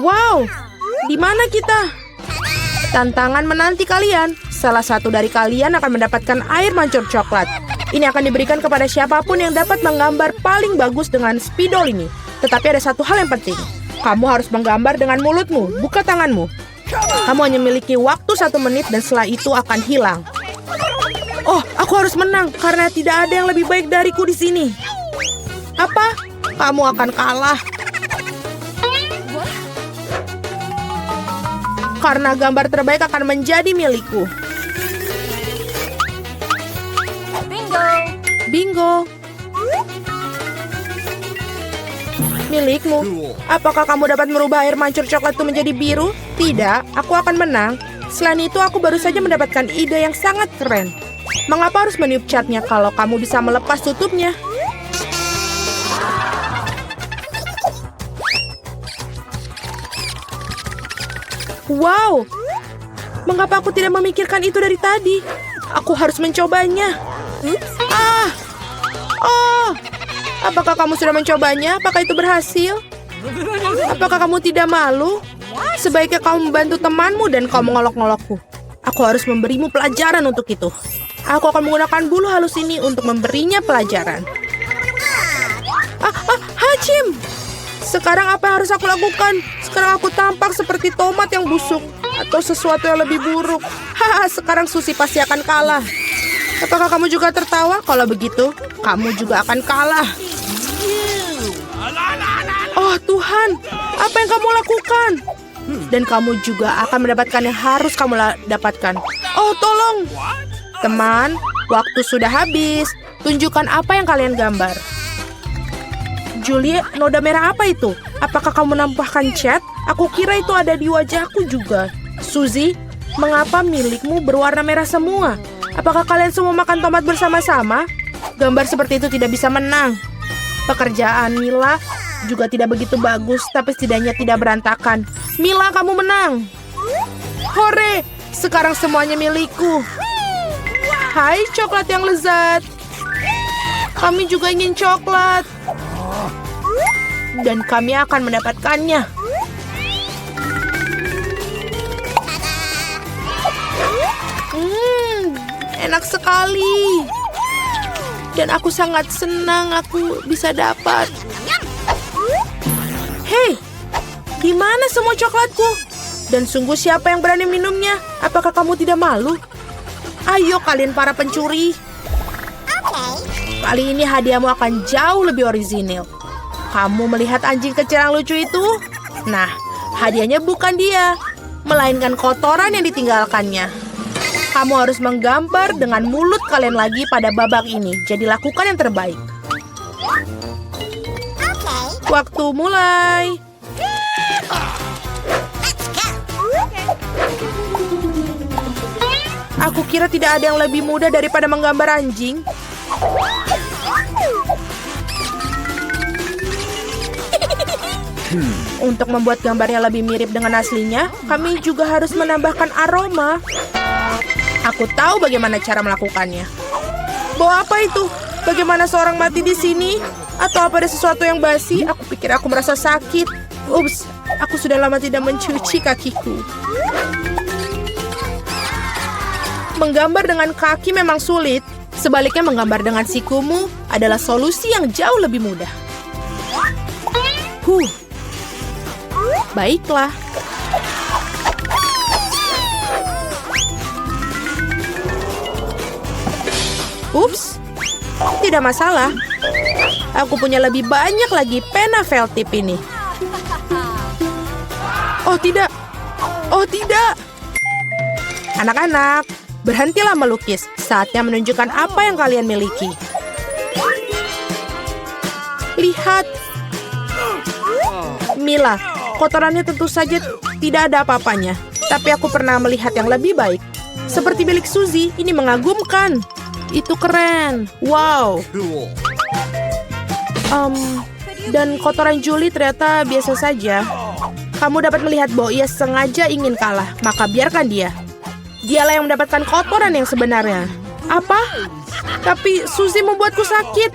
Wow, di mana kita? Tantangan menanti kalian. Salah satu dari kalian akan mendapatkan air mancur coklat. Ini akan diberikan kepada siapapun yang dapat menggambar paling bagus dengan spidol ini. Tetapi ada satu hal yang penting. Kamu harus menggambar dengan mulutmu, bukan tanganmu. Kamu hanya memiliki waktu 1 menit dan setelah itu akan hilang. Oh, aku harus menang karena tidak ada yang lebih baik dariku di sini. Apa? Kamu akan kalah. Karena gambar terbaik akan menjadi milikku. Bingo. Milikmu. Apakah kamu dapat merubah air mancur coklat itu menjadi biru? Tidak, aku akan menang. Selain itu, aku baru saja mendapatkan ide yang sangat keren. Mengapa harus meniup catnya kalau kamu bisa melepas tutupnya? Wow, mengapa aku tidak memikirkan itu dari tadi? Aku harus mencobanya. Oh, apakah kamu sudah mencobanya? Apakah itu berhasil? Apakah kamu tidak malu? Sebaiknya kamu membantu temanmu dan kau mengolok-ngolokku. Aku harus memberimu pelajaran untuk itu. Aku akan menggunakan bulu halus ini untuk memberinya pelajaran. Hachim! Sekarang apa yang harus aku lakukan? Sekarang aku tampak seperti tomat yang busuk. Atau sesuatu yang lebih buruk. Sekarang Susi pasti akan kalah. Apakah kamu juga tertawa? Kalau begitu, kamu juga akan kalah. Oh Tuhan, apa yang kamu lakukan? Dan kamu juga akan mendapatkan yang harus kamu dapatkan. Oh tolong. Teman, waktu sudah habis. Tunjukkan apa yang kalian gambar. Julie, noda merah apa itu? Apakah kamu menambahkan cat? Aku kira itu ada di wajahku juga. Suzy, mengapa milikmu berwarna merah semua? Apakah kalian semua makan tomat bersama-sama? Gambar seperti itu tidak bisa menang. Pekerjaan Mila juga tidak begitu bagus, tapi setidaknya tidak berantakan. Mila, kamu menang. Hore, sekarang semuanya milikku. Hai, coklat yang lezat. Kami juga ingin coklat. Dan kami akan mendapatkannya. Enak sekali. Dan aku sangat senang aku bisa dapat. Hei, di mana semua coklatku? Dan sungguh siapa yang berani minumnya? Apakah kamu tidak malu? Ayo kalian para pencuri. Kali ini hadiahmu akan jauh lebih orisinil. Kamu melihat anjing kecil yang lucu itu? Nah, hadiahnya bukan dia, melainkan kotoran yang ditinggalkannya. Kamu harus menggambar dengan mulut kalian lagi pada babak ini. Jadi lakukan yang terbaik. Waktu mulai. Aku kira tidak ada yang lebih mudah daripada menggambar anjing. Untuk membuat gambarnya lebih mirip dengan aslinya, kami juga harus menambahkan aroma. Aku tahu bagaimana cara melakukannya. Bau apa itu? Bagaimana seorang mati di sini? Atau apa ada sesuatu yang basi? Aku pikir aku merasa sakit. Ups, aku sudah lama tidak mencuci kakiku. Menggambar dengan kaki memang sulit. Sebaliknya menggambar dengan sikumu adalah solusi yang jauh lebih mudah. Baiklah. Ups, tidak masalah. Aku punya lebih banyak lagi pena felt tip ini. Oh tidak. Oh tidak. Anak-anak, berhentilah melukis. Saatnya menunjukkan apa yang kalian miliki. Lihat. Mila, kotorannya tentu saja tidak ada apa-apanya. Tapi aku pernah melihat yang lebih baik. Seperti milik Suzy, ini mengagumkan. Itu keren. Wow. Dan kotoran Julie ternyata biasa saja. Kamu dapat melihat bahwa ia sengaja ingin kalah. Maka biarkan dia. Dialah yang mendapatkan kotoran yang sebenarnya. Apa? Tapi Suzy membuatku sakit.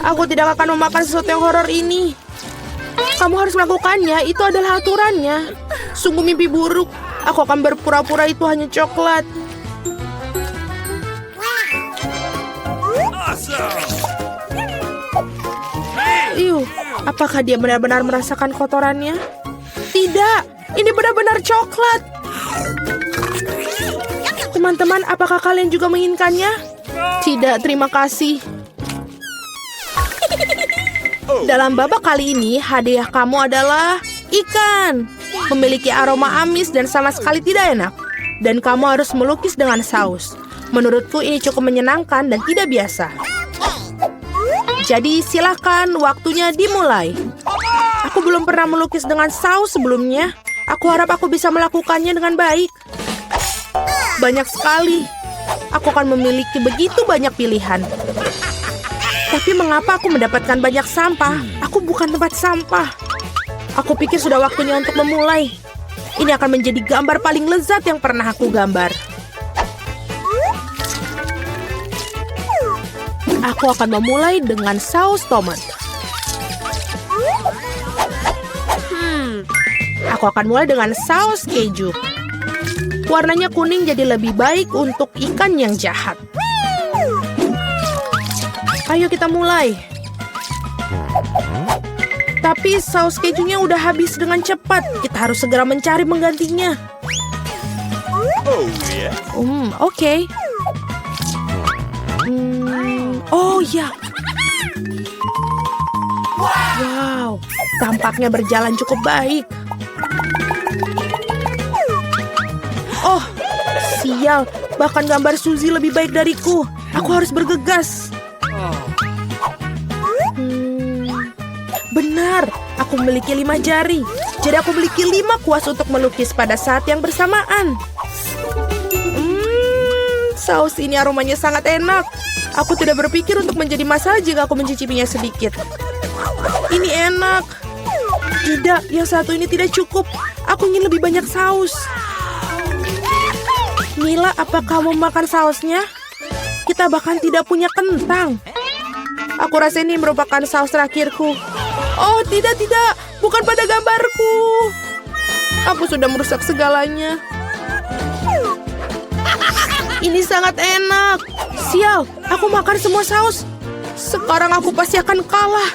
Aku tidak akan memakan sesuatu yang horor ini. Kamu harus melakukannya, itu adalah aturannya. Sungguh mimpi buruk. Aku akan berpura-pura itu hanya coklat. Apakah dia benar-benar merasakan kotorannya? Tidak, ini benar-benar coklat. Teman-teman, apakah kalian juga menginginkannya? Tidak, terima kasih. Dalam babak kali ini, hadiah kamu adalah ikan. Memiliki aroma amis dan sama sekali tidak enak. Dan kamu harus melukis dengan saus. Menurutku ini cukup menyenangkan dan tidak biasa. Jadi silakan, waktunya dimulai. Aku belum pernah melukis dengan saus sebelumnya. Aku harap aku bisa melakukannya dengan baik. Banyak sekali. Aku akan memiliki begitu banyak pilihan. Tapi mengapa aku mendapatkan banyak sampah? Aku bukan tempat sampah. Aku pikir sudah waktunya untuk memulai. Ini akan menjadi gambar paling lezat yang pernah aku gambar. Aku akan memulai dengan saus tomat. Aku akan mulai dengan saus keju. Warnanya kuning jadi lebih baik untuk ikan yang jahat. Ayo kita mulai. Tapi saus kejunya udah habis dengan cepat. Kita harus segera mencari penggantinya. Oke. Oh ya. Wow, tampaknya berjalan cukup baik. Oh, sial. Bahkan gambar Suzy lebih baik dariku. Aku harus bergegas. Benar, aku memiliki 5 jari. Jadi aku memiliki 5 kuas untuk melukis pada saat yang bersamaan. Saus ini aromanya sangat enak. Aku tidak berpikir untuk menjadi masalah jika aku mencicipinya sedikit. Ini enak. Tidak, yang satu ini tidak cukup. Aku ingin lebih banyak saus. Mila, apa kamu makan sausnya? Kita bahkan tidak punya kentang. Aku rasa ini merupakan saus terakhirku. Oh, tidak. Bukan pada gambarku. Aku sudah merusak segalanya. Ini sangat enak. Sial, aku makan semua saus. Sekarang aku pasti akan kalah.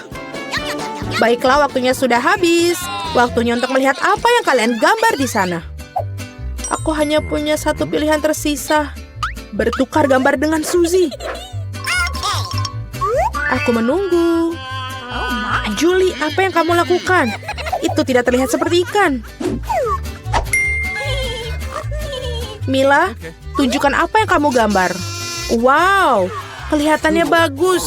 Baiklah, waktunya sudah habis. Waktunya untuk melihat apa yang kalian gambar di sana. Aku hanya punya satu pilihan tersisa. Bertukar gambar dengan Suzy. Aku menunggu. Julie, apa yang kamu lakukan? Itu tidak terlihat seperti ikan. Mila, tunjukkan apa yang kamu gambar. Wow, kelihatannya bagus.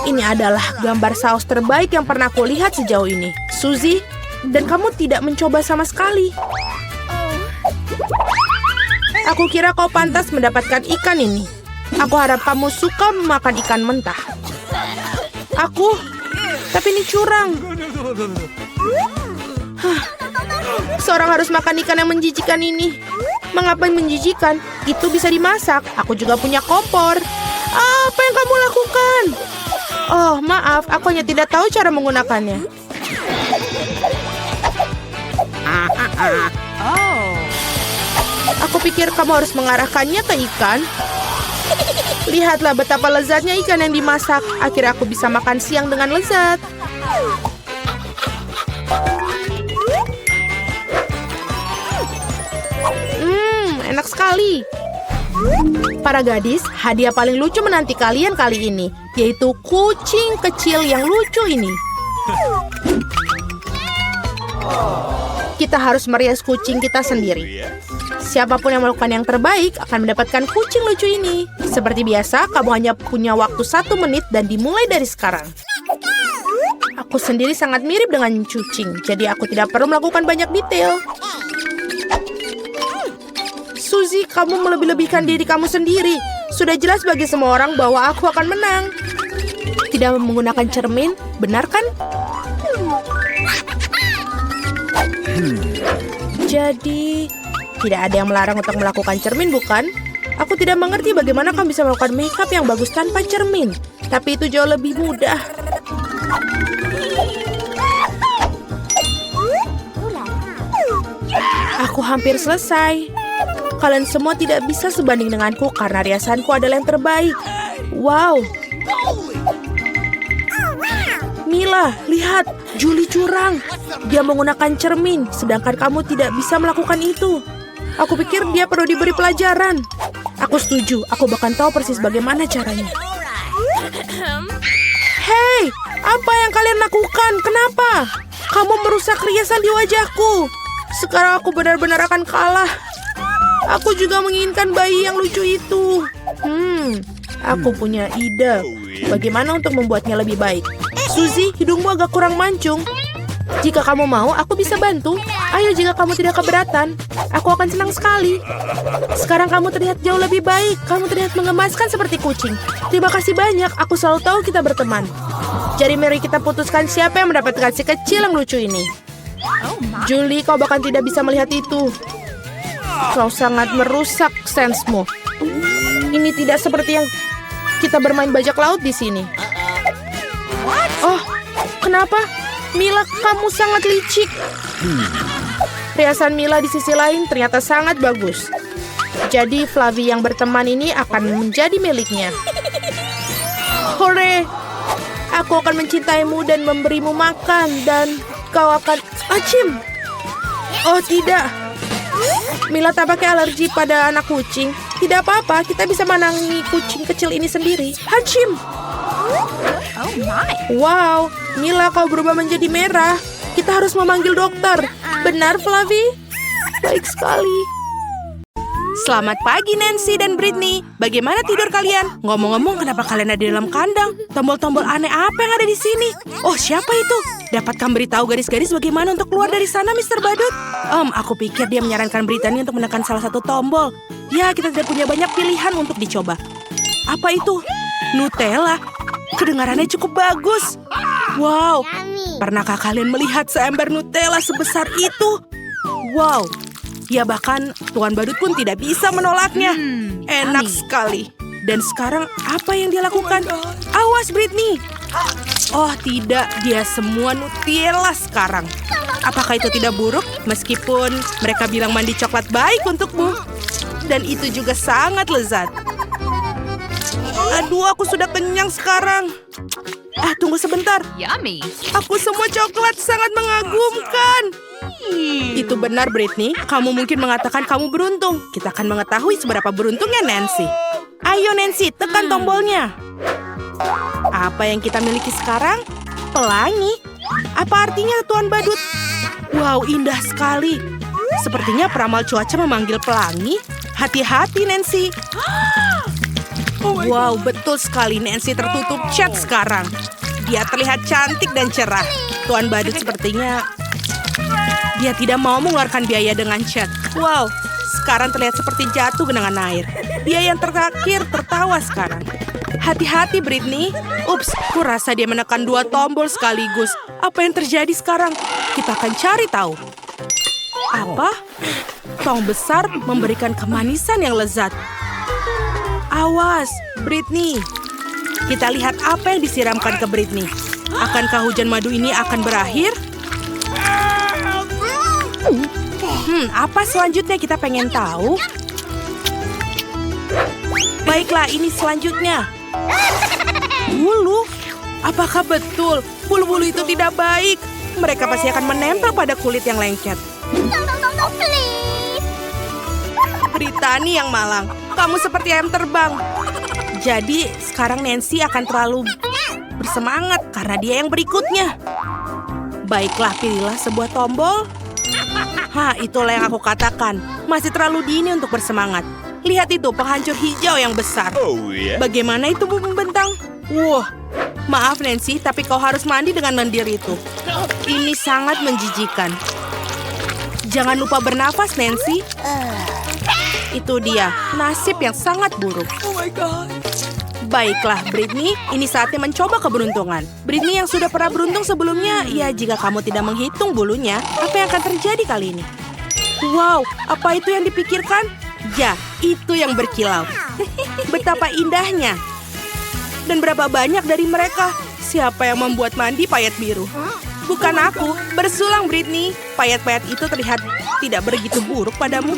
Ini adalah gambar saus terbaik yang pernah aku lihat sejauh ini. Suzy, dan kamu tidak mencoba sama sekali. Aku kira kau pantas mendapatkan ikan ini. Aku harap kamu suka memakan ikan mentah. Tapi ini curang. Seorang harus makan ikan yang menjijikan ini. Mengapa menjijikan? Itu bisa dimasak. Aku juga punya kompor. Apa yang kamu lakukan? Oh, maaf. Aku hanya tidak tahu cara menggunakannya. Aku pikir kamu harus mengarahkannya ke ikan. Lihatlah betapa lezatnya ikan yang dimasak. Akhirnya aku bisa makan siang dengan lezat. Enak sekali. Para gadis, hadiah paling lucu menanti kalian kali ini, yaitu kucing kecil yang lucu ini. Kita harus merias kucing kita sendiri. Siapapun yang melakukan yang terbaik akan mendapatkan kucing lucu ini. Seperti biasa, kamu hanya punya waktu 1 menit dan dimulai dari sekarang. Aku sendiri sangat mirip dengan kucing, jadi aku tidak perlu melakukan banyak detail. Suzy, kamu melebih-lebihkan diri kamu sendiri. Sudah jelas bagi semua orang bahwa aku akan menang. Tidak menggunakan cermin, benar kan? Jadi, tidak ada yang melarang untuk melakukan cermin, bukan? Aku tidak mengerti bagaimana kamu bisa melakukan makeup yang bagus tanpa cermin. Tapi itu jauh lebih mudah. Aku hampir selesai. Kalian semua tidak bisa sebanding denganku karena riasanku adalah yang terbaik. Wow. Mila, lihat. Julie curang. Dia menggunakan cermin, sedangkan kamu tidak bisa melakukan itu. Aku pikir dia perlu diberi pelajaran. Aku setuju. Aku bahkan tahu persis bagaimana caranya. Hei, apa yang kalian lakukan? Kenapa? Kamu merusak riasan di wajahku. Sekarang aku benar-benar akan kalah. Aku juga menginginkan bayi yang lucu itu. Aku punya ide. Bagaimana untuk membuatnya lebih baik? Suzy, hidungmu agak kurang mancung. Jika kamu mau, aku bisa bantu. Ayo, jika kamu tidak keberatan, aku akan senang sekali. Sekarang kamu terlihat jauh lebih baik. Kamu terlihat mengemaskan seperti kucing. Terima kasih banyak. Aku selalu tahu kita berteman. Jadi mari kita putuskan siapa yang mendapatkan si kecil yang lucu ini. Julie, kau bahkan tidak bisa melihat itu. Kau sangat merusak sensemu. Ini tidak seperti yang kita bermain bajak laut di sini. Oh, kenapa? Mila, kamu sangat licik. Riasan Mila di sisi lain ternyata sangat bagus. Jadi Flavie yang berteman ini akan menjadi miliknya. Hore! Aku akan mencintaimu dan memberimu makan dan kau akan... Acim! Oh tidak. Mila tampaknya alergi pada anak kucing. Tidak apa-apa, kita bisa menangani kucing kecil ini sendiri. Hacim! Wow, Mila, kau berubah menjadi merah. Kita harus memanggil dokter. Benar, Flavie? Baik sekali. Selamat pagi, Nancy dan Britney. Bagaimana tidur kalian? Ngomong-ngomong, kenapa kalian ada di dalam kandang? Tombol-tombol aneh apa yang ada di sini? Oh, siapa itu? Dapatkah beritahu garis-garis bagaimana untuk keluar dari sana, Mr. Badut? Aku pikir dia menyarankan Brittany untuk menekan salah satu tombol. Ya, kita tidak punya banyak pilihan untuk dicoba. Apa itu? Nutella. Kedengarannya cukup bagus. Wow, pernahkah kalian melihat seember Nutella sebesar itu? Wow, ya bahkan Tuan Badut pun tidak bisa menolaknya. Enak sekali. Dan sekarang apa yang dia lakukan? Awas, Britney. Oh tidak, dia semua Nutella sekarang. Apakah itu tidak buruk? Meskipun mereka bilang mandi coklat baik untukmu. Dan itu juga sangat lezat. Aduh, aku sudah kenyang sekarang. Tunggu sebentar. Yummy. Aku semua coklat sangat mengagumkan. Itu benar, Britney. Kamu mungkin mengatakan kamu beruntung. Kita akan mengetahui seberapa beruntungnya Nancy. Ayo, Nancy, tekan tombolnya. Apa yang kita miliki sekarang? Pelangi. Apa artinya, Tuan Badut? Wow, indah sekali. Sepertinya peramal cuaca memanggil pelangi. Hati-hati, Nancy. Wow, betul sekali. Nancy tertutup cat sekarang. Dia terlihat cantik dan cerah. Tuan Badut sepertinya dia tidak mau mengeluarkan biaya dengan cat. Wow, sekarang terlihat seperti jatuh genangan air. Dia yang terakhir tertawa sekarang. Hati-hati, Britney. Ups, kurasa dia menekan 2 tombol sekaligus. Apa yang terjadi sekarang? Kita akan cari tahu. Apa? Tong besar memberikan kemanisan yang lezat. Awas, Britney. Kita lihat apa yang disiramkan ke Britney. Akankah hujan madu ini akan berakhir? Apa selanjutnya kita pengen tahu? Baiklah, ini selanjutnya. Bulu? Apakah betul bulu-bulu itu tidak baik? Mereka pasti akan menempel pada kulit yang lengket. Brittany yang malang. Kamu seperti ayam terbang. Jadi sekarang Nancy akan terlalu bersemangat karena dia yang berikutnya. Baiklah, pilihlah sebuah tombol. Itulah yang aku katakan. Masih terlalu dini untuk bersemangat. Lihat itu, penghancur hijau yang besar. Bagaimana itu, Bu Pembentang? Wah, maaf Nancy, tapi kau harus mandi dengan lendir itu. Ini sangat menjijikan. Jangan lupa bernafas, Nancy. Itu dia, nasib yang sangat buruk. Oh my God. Baiklah, Britney, ini saatnya mencoba keberuntungan. Britney yang sudah pernah beruntung sebelumnya, ya jika kamu tidak menghitung bulunya, apa yang akan terjadi kali ini? Wow, apa itu yang dipikirkan? Ya, itu yang berkilau. Betapa indahnya. Dan berapa banyak dari mereka? Siapa yang membuat mandi payet biru? Bukan aku. Bersulang, Britney. Payat-payat itu terlihat tidak begitu buruk padamu.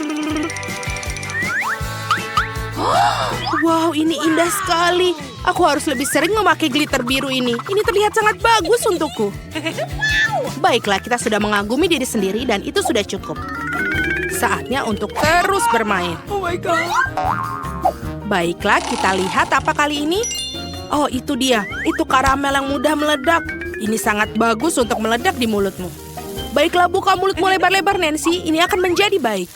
Wow, ini indah sekali. Aku harus lebih sering memakai glitter biru ini. Ini terlihat sangat bagus untukku. Baiklah, kita sudah mengagumi diri sendiri dan itu sudah cukup. Saatnya untuk terus bermain. Oh my God. Baiklah, kita lihat apa kali ini. Oh, itu dia. Itu karamel yang mudah meledak. Ini sangat bagus untuk meledak di mulutmu. Baiklah, buka mulutmu lebar-lebar, Nancy. Ini akan menjadi baik.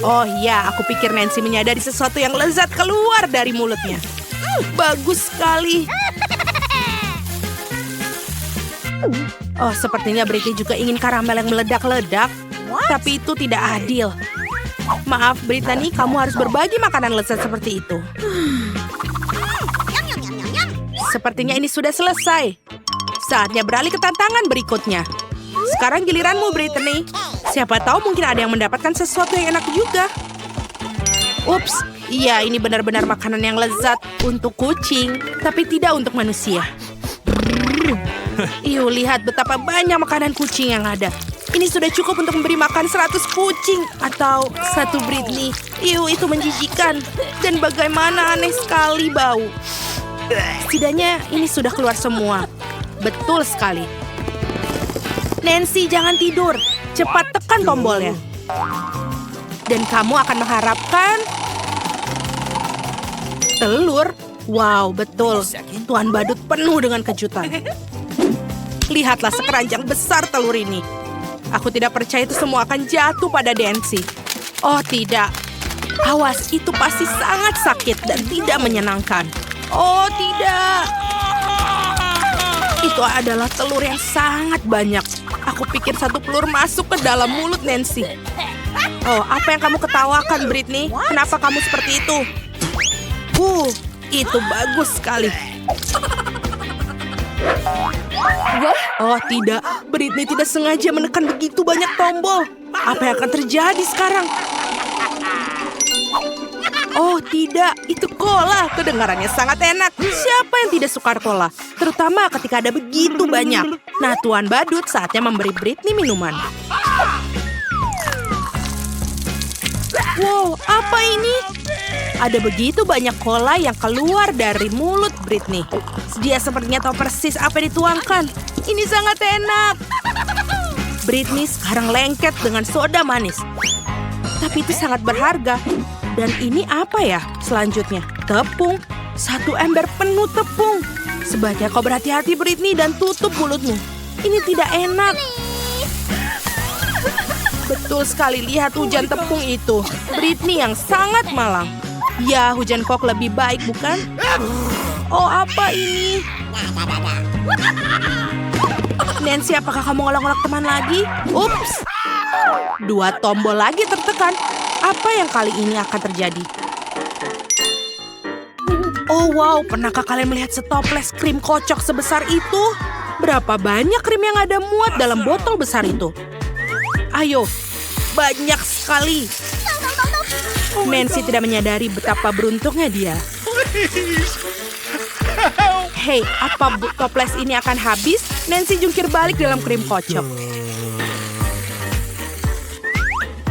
Oh iya, aku pikir Nancy menyadari sesuatu yang lezat keluar dari mulutnya. Bagus sekali. Oh, sepertinya Britney juga ingin karamel yang meledak-ledak. Tapi itu tidak adil. Maaf, Britney, kamu harus berbagi makanan lezat seperti itu. Sepertinya ini sudah selesai. Saatnya beralih ke tantangan berikutnya. Sekarang giliranmu, Britney. Siapa tahu mungkin ada yang mendapatkan sesuatu yang enak juga. Ups, iya ini benar-benar makanan yang lezat untuk kucing, tapi tidak untuk manusia. Iu, lihat betapa banyak makanan kucing yang ada. Ini sudah cukup untuk memberi makan 100 kucing atau 1 Britney. Iu, itu menjijikan. Dan bagaimana aneh sekali bau. Setidaknya ini sudah keluar semua. Betul sekali. Nancy, jangan tidur. Cepat tekan tombolnya. Dan kamu akan mengharapkan telur. Wow, betul. Tuan Badut penuh dengan kejutan. Lihatlah sekeranjang besar telur ini. Aku tidak percaya itu semua akan jatuh pada Nancy. Oh, tidak. Awas, itu pasti sangat sakit dan tidak menyenangkan. Oh, tidak. Itu adalah telur yang sangat banyak. Aku pikir 1 telur masuk ke dalam mulut Nancy. Oh, apa yang kamu ketawakan, Britney? Kenapa kamu seperti itu? Itu bagus sekali. Oh, tidak. Britney tidak sengaja menekan begitu banyak tombol. Apa yang akan terjadi sekarang? Oh, tidak. Itu cola. Kedengarannya sangat enak. Siapa yang tidak suka cola? Terutama ketika ada begitu banyak. Nah, Tuan Badut saatnya memberi Britney minuman. Wow, apa ini? Ada begitu banyak cola yang keluar dari mulut Britney. Dia sepertinya tahu persis apa yang dituangkan. Ini sangat enak. Britney sekarang lengket dengan soda manis. Tapi itu sangat berharga. Dan ini apa ya selanjutnya? Tepung. 1 ember penuh tepung. Sebaiknya kau berhati-hati, Britney, dan tutup mulutmu. Ini tidak enak. Betul sekali, lihat hujan tepung itu. Britney yang sangat malang. Ya, hujan kok lebih baik, bukan? Oh, apa ini? Nancy, apakah kamu ngolok-ngolok teman lagi? Ups. 2 tombol lagi tertekan. Apa yang kali ini akan terjadi? Oh, wow. Pernahkah kalian melihat setoples krim kocok sebesar itu? Berapa banyak krim yang ada muat dalam botol besar itu? Ayo, banyak sekali. Nancy tidak menyadari betapa beruntungnya dia. Hei, apa toples ini akan habis? Nancy jungkir balik dalam krim kocok.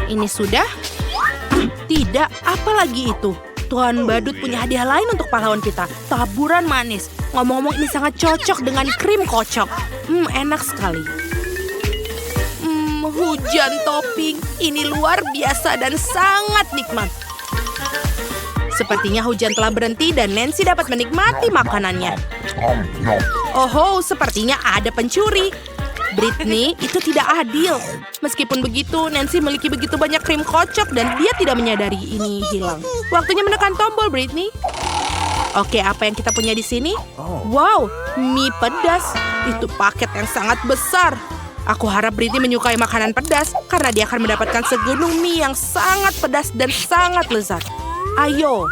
Ini sudah? Tidak, apa lagi itu? Tuan Badut punya hadiah lain untuk pahlawan kita. Taburan manis. Ngomong-ngomong ini sangat cocok dengan krim kocok. Enak sekali. Hujan topping. Ini luar biasa dan sangat nikmat. Sepertinya hujan telah berhenti dan Nancy dapat menikmati makanannya. Oh, sepertinya ada pencuri. Britney, itu tidak adil. Meskipun begitu, Nancy memiliki begitu banyak krim kocok dan dia tidak menyadari ini hilang. Waktunya menekan tombol, Britney. Oke, apa yang kita punya di sini? Wow, mie pedas. Itu paket yang sangat besar. Aku harap Britney menyukai makanan pedas karena dia akan mendapatkan segunung mie yang sangat pedas dan sangat lezat. Ayo.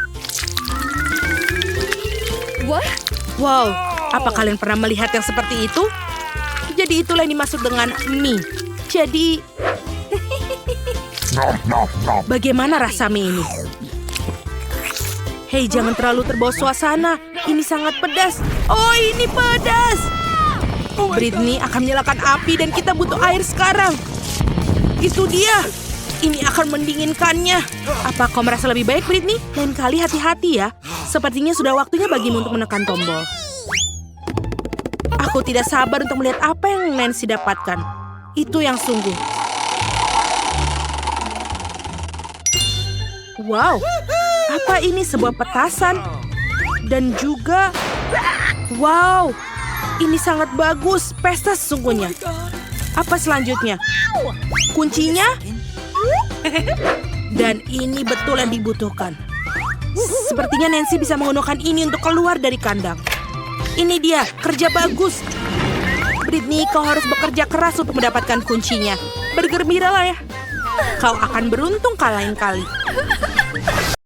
Wow, apa kalian pernah melihat yang seperti itu? Jadi itulah yang dimaksud dengan mie. Jadi, bagaimana rasa mie ini? Hei, jangan terlalu terbawa suasana. Ini sangat pedas. Oh, ini pedas. Britney akan menyalakan api dan kita butuh air sekarang. Itu dia. Ini akan mendinginkannya. Apa kau merasa lebih baik, Britney? Lain kali hati-hati ya. Sepertinya sudah waktunya bagimu untuk menekan tombol. Aku tidak sabar untuk melihat apa yang Nancy dapatkan. Itu yang sungguh. Wow, apa ini sebuah petasan? Dan juga, wow, ini sangat bagus. Pesta sesungguhnya. Apa selanjutnya? Kuncinya? Dan ini betul yang dibutuhkan. Sepertinya Nancy bisa menggunakan ini untuk keluar dari kandang. Ini dia, kerja bagus. Britney, kau harus bekerja keras untuk mendapatkan kuncinya. Bergembiralah ya. Kau akan beruntung lain kali.